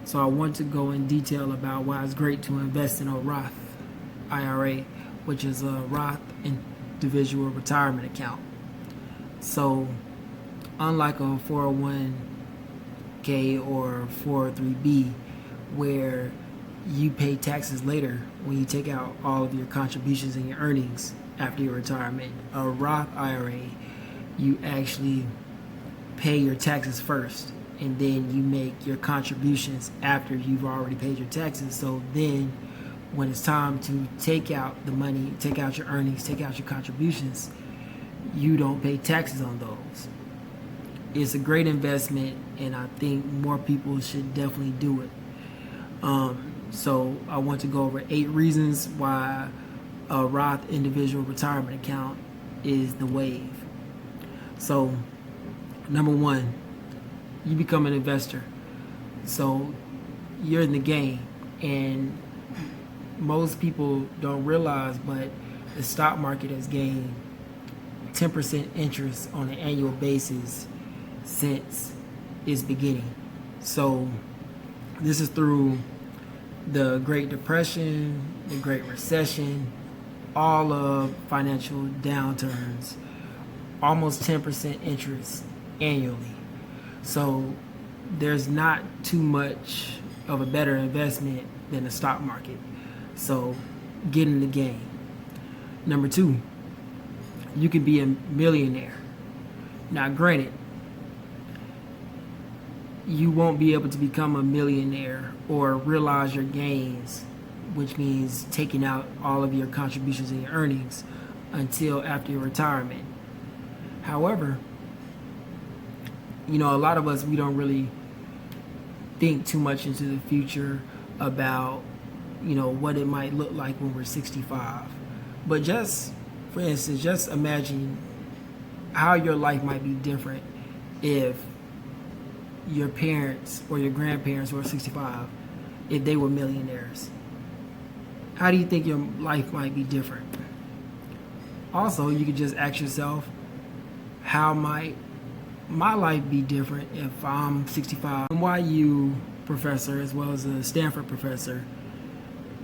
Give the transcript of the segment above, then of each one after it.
So I want to go in detail about why it's great to invest in a Roth IRA, which is a Roth individual retirement account. So unlike a 401k or 403b, where you pay taxes later when you take out all of your contributions and your earnings after your retirement, a Roth IRA, you actually pay your taxes first and then you make your contributions after you've already paid your taxes. So then when it's time to take out the money, take out your earnings, take out your contributions, you don't pay taxes on those. It's a great investment, and I think more people should definitely do it. So I want to go over 8 reasons why a Roth individual retirement account is the wave. So number 1, you become an investor. So you're in the game, and most people don't realize, but the stock market has gained 10% interest on an annual basis since its beginning. So this is through the Great Depression, the Great Recession, all of financial downturns, almost 10% interest annually. So there's not too much of a better investment than the stock market. So get in the game. Number 2, you can be a millionaire. Now granted, you won't be able to become a millionaire or realize your gains, which means taking out all of your contributions and your earnings, until after your retirement. However, a lot of us, we don't really think too much into the future about, what it might look like when we're 65. But just, for instance, just imagine how your life might be different if your parents or your grandparents who are 65, if they were millionaires. How do you think your life might be different? Also, you could just ask yourself, how might my life be different if I'm 65? A NYU professor, as well as a Stanford professor,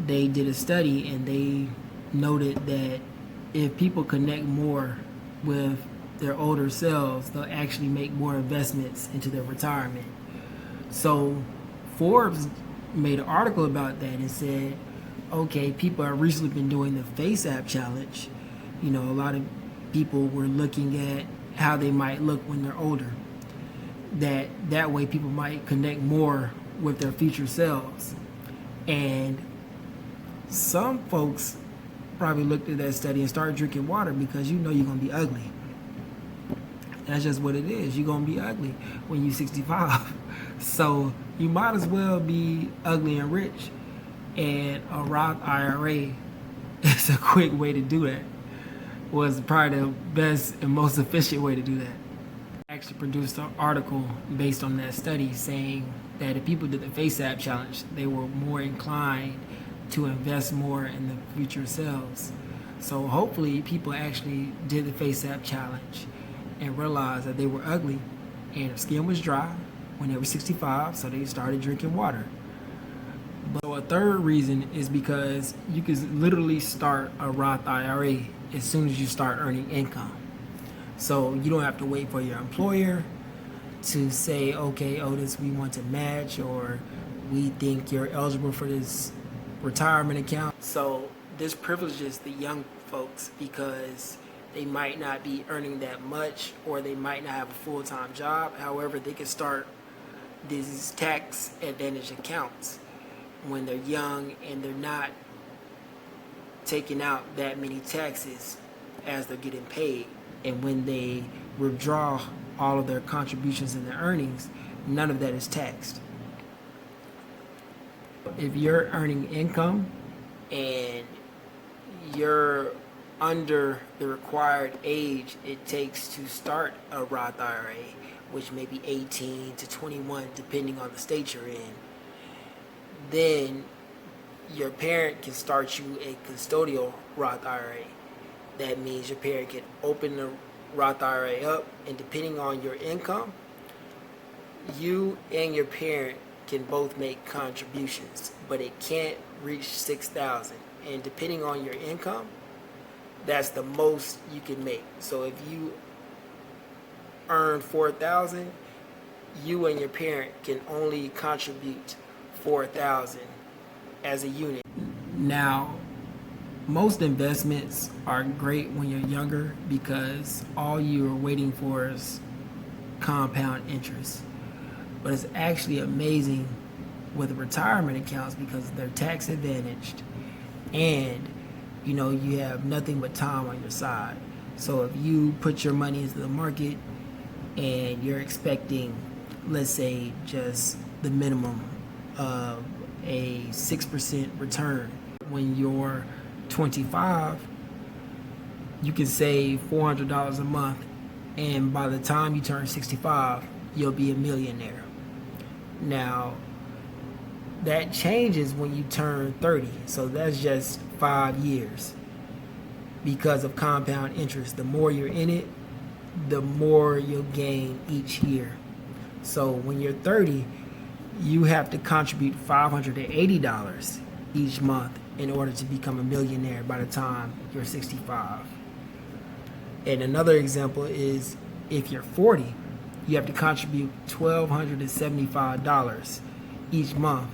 they did a study and they noted that if people connect more with their older selves, they'll actually make more investments into their retirement. So Forbes made an article about that and said, okay, people have recently been doing the Face App challenge. A lot of people were looking at how they might look when they're older. That way people might connect more with their future selves. And some folks probably looked at that study and started drinking water because you're going to be ugly. That's just what it is. You're going to be ugly when you're 65. So you might as well be ugly and rich. And a Roth IRA is a quick way to do that. Was probably the best and most efficient way to do that. I actually produced an article based on that study saying that if people did the Face App challenge, they were more inclined to invest more in the future selves. So hopefully people actually did the Face App challenge and realized that they were ugly and their skin was dry when they were 65, so they started drinking water. But a third reason is because you can literally start a Roth IRA as soon as you start earning income. So you don't have to wait for your employer to say, okay, Otis, we want to match, or we think you're eligible for this retirement account. So this privileges the young folks because they might not be earning that much, or they might not have a full-time job. However, they can start these tax advantage accounts when they're young and they're not taking out that many taxes as they're getting paid. And when they withdraw all of their contributions and their earnings, none of that is taxed. If you're earning income and you're under the required age it takes to start a Roth IRA, which may be 18 to 21 depending on the state you're in, then your parent can start you a custodial Roth IRA. That means your parent can open the Roth IRA up, and depending on your income, you and your parent can both make contributions, but it can't reach $6,000. And depending on your income, that's the most you can make. So if you earn $4,000, you and your parent can only contribute $4,000 as a unit. Now, most investments are great when you're younger because all you're waiting for is compound interest. But it's actually amazing with retirement accounts because they're tax advantaged and you have nothing but time on your side. So if you put your money into the market and you're expecting, let's say, just the minimum of a 6% return, when you're 25, you can save $400 a month, and by the time you turn 65, you'll be a millionaire. Now, that changes when you turn 30, so that's just 5 years because of compound interest. The more you're in it, the more you'll gain each year. So when you're 30, you have to contribute $580 each month in order to become a millionaire by the time you're 65. And another example is if you're 40, you have to contribute $1,275 each month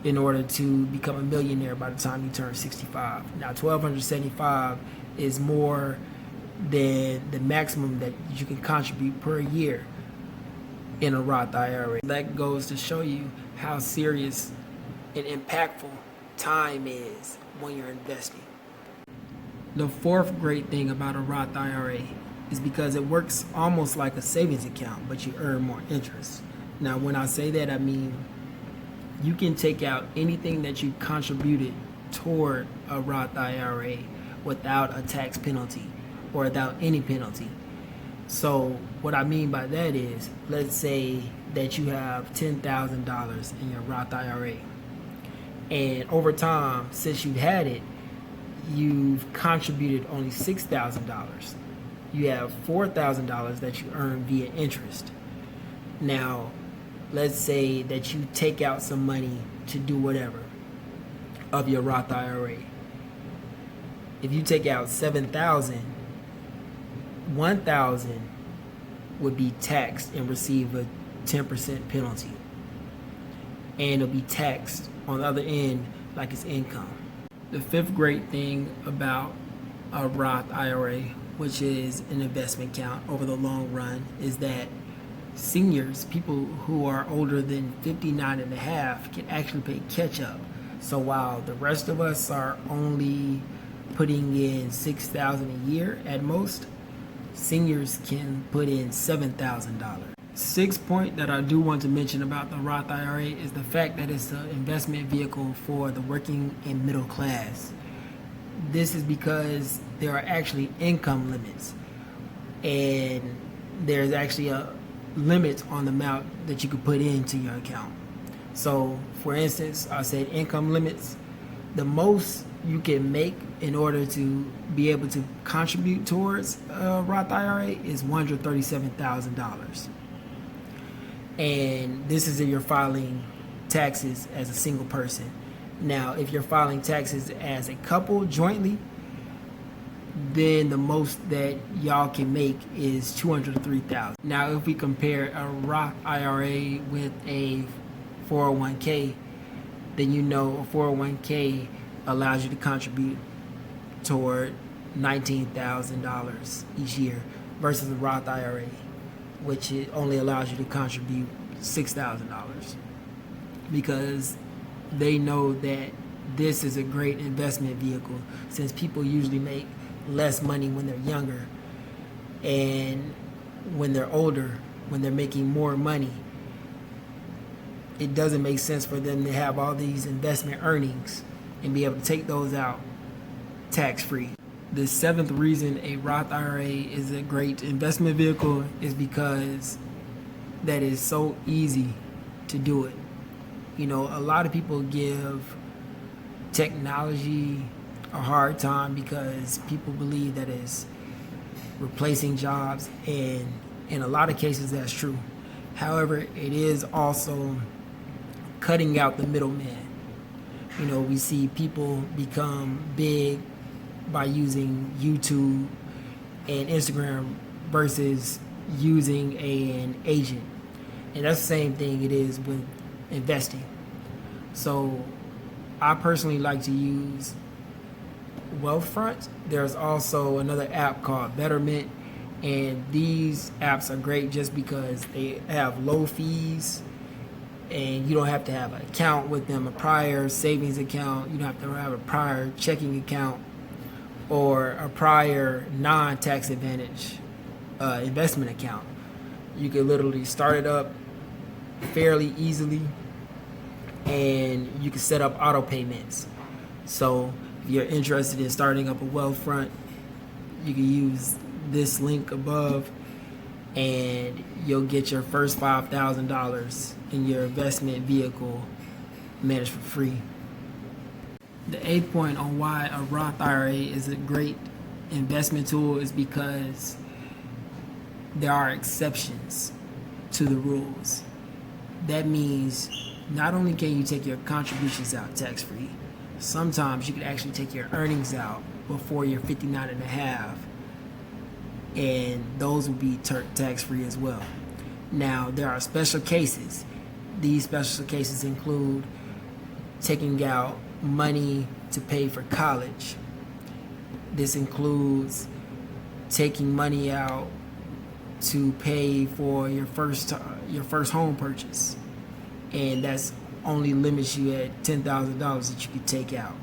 in order to become a millionaire by the time you turn 65. Now, $1,275 is more than the maximum that you can contribute per year in a Roth IRA. That goes to show you how serious and impactful time is when you're investing. The fourth great thing about a Roth IRA is because it works almost like a savings account, but you earn more interest. Now, when I say that, I mean you can take out anything that you contributed toward a Roth IRA without a tax penalty or without any penalty. So what I mean by that is, let's say that you have $10,000 in your Roth IRA, and over time, since you've had it, you've contributed only $6,000. You have $4,000 that you earn via interest. Now, let's say that you take out some money to do whatever of your Roth IRA. If you take out $7,000, $1,000 would be taxed and receive a 10% penalty, and it'll be taxed on the other end like it's income. The fifth great thing about a Roth IRA, which is an investment account over the long run, is that seniors, people who are older than 59 and a half, can actually pay catch up. So while the rest of us are only putting in $6,000 a year at most, seniors can put in $7,000. Sixth point that I do want to mention about the Roth IRA is the fact that it's an investment vehicle for the working and middle class. This is because there are actually income limits, and there's actually a limit on the amount that you could put into your account. So, for instance, I said income limits. The most you can make in order to be able to contribute towards a Roth IRA is $137,000. And this is if you're filing taxes as a single person. Now, if you're filing taxes as a couple jointly, then the most that y'all can make is $203,000. Now, if we compare a Roth IRA with a 401k, then a 401k allows you to contribute toward $19,000 each year versus a Roth IRA, which it only allows you to contribute $6,000, because they know that this is a great investment vehicle, since people usually make less money when they're younger, and when they're older, when they're making more money, it doesn't make sense for them to have all these investment earnings and be able to take those out tax-free. The seventh reason a Roth IRA is a great investment vehicle is because that is so easy to do it. A lot of people give technology a hard time because people believe that it's replacing jobs, and in a lot of cases that's true. However, it is also cutting out the middleman. You know, we see people become big by using YouTube and Instagram versus using an agent. And that's the same thing it is with investing. So I personally like to use Wealthfront. There's also another app called Betterment, and these apps are great just because they have low fees and you don't have to have an account with them, a prior savings account. You don't have to have a prior checking account or a prior non-tax advantage investment account. You can literally start it up fairly easily, and you can set up auto payments. So if you're interested in starting up a Wealthfront, you can use this link above and you'll get your first $5,000 in your investment vehicle managed for free. The eighth point on why a Roth IRA is a great investment tool is because there are exceptions to the rules. That means not only can you take your contributions out tax-free, sometimes you can actually take your earnings out before you're 59 and a half, and those will be tax-free as well. Now, there are special cases. These special cases include taking out money to pay for college. This includes taking money out to pay for your first home purchase, and that's only limits you at $10,000 that you could take out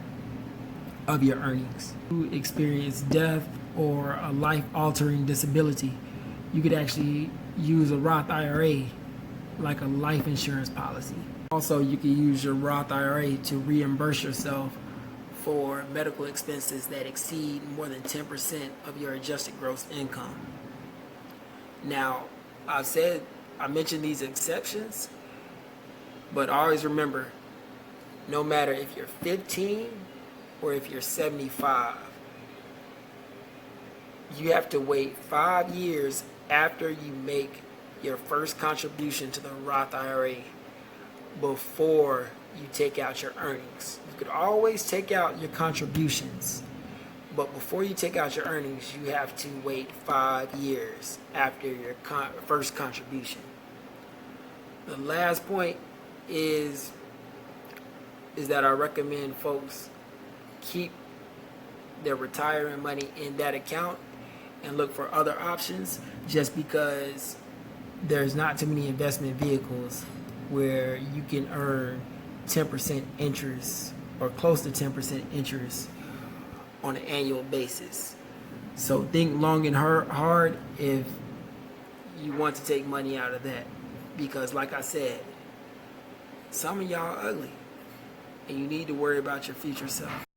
of your earnings. If you experience death or a life-altering disability, you could actually use a Roth IRA like a life insurance policy. Also, you can use your Roth IRA to reimburse yourself for medical expenses that exceed more than 10% of your adjusted gross income. Now, I mentioned these exceptions, but always remember, no matter if you're 15 or if you're 75, you have to wait 5 years after you make your first contribution to the Roth IRA before you take out your earnings. You could always take out your contributions, but before you take out your earnings, you have to wait 5 years after your first contribution. The last point is that I recommend folks keep their retirement money in that account and look for other options, just because there's not too many investment vehicles where you can earn 10% interest or close to 10% interest on an annual basis. So think long and hard if you want to take money out of that, because like I said, some of y'all are ugly and you need to worry about your future self.